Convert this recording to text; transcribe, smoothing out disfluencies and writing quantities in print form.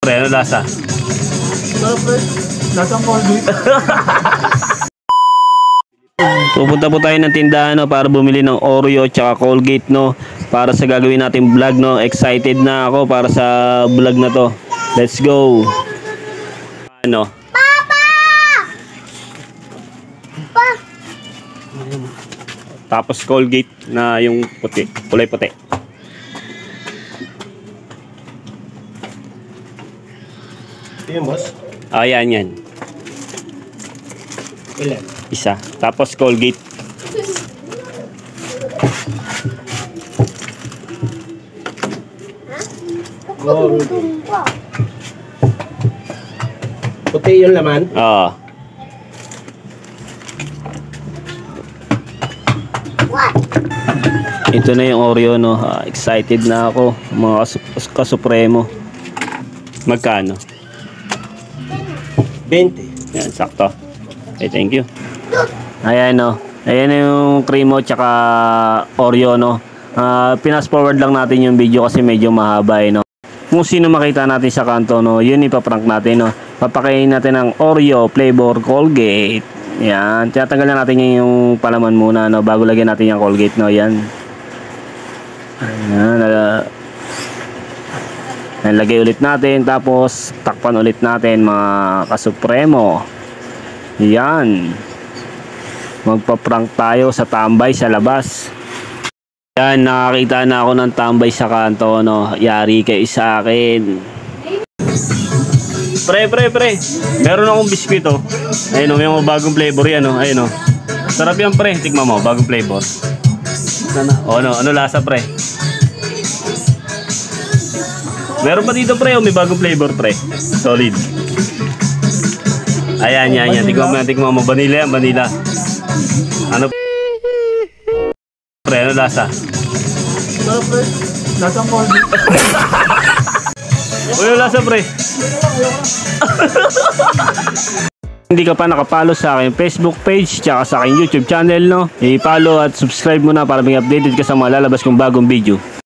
Pre, ano lasa? Sarap pre. Lasang Colgate. Pupunta po tayo ng tindahan, no, para bumili ng Oreo tsaka Colgate, no, para sa gagawin natin vlog, no. Excited na ako para sa vlog na to. Let's go. Ano? Papa! Pa! Tapos Colgate na yung puti, kulay puti. Ito yung boss. Ayan yan. Ilan? Isa. Tapos Colgate. Oh, puti yung laman. Ah. Ito na yung Oreo, no. Excited na ako, mga kasupremo. Magkano? 20. Yan, sakto. Okay, thank you. Ayan, no. Ayan yung Cremo tsaka Oreo, no. Pinas forward lang natin yung video kasi medyo mahaba, no. Kung sino makita natin sa kanto, no, yun ipaprank natin, no. Papakain natin ng Oreo flavor Colgate. Yan. Tinatanggal na natin yung palaman muna, no, bago lagyan natin yung Colgate, no. Yan. Ayan. Lagay ulit natin, tapos takpan ulit natin, mga kasupremo. Yan. Magpa-prank tayo sa tambay sa labas. Yan, nakakita na ako ng tambay sa kanto, no. Yari kayo sa akin. Pre. Meron akong biskwito. Ayun, may mga bagong flavor yan, no. Ayun, no. Sarap yan, pre. Tignan mo, bagong flavor. O, ano lasa, pre? Meron pa dito, pre. May bagong flavor, pre. Solid. Ayan. Tignan mo. Vanilla yan, vanilla. Ano? Pre, ano lasa? Sarap pre. Lasang Colgate. Ano lasa, pre? Hindi ka pa nakapalo sa aking Facebook page tsaka sa aking YouTube channel, no? I-follow at subscribe mo na para maging updated ka sa mga lalabas kong bagong video.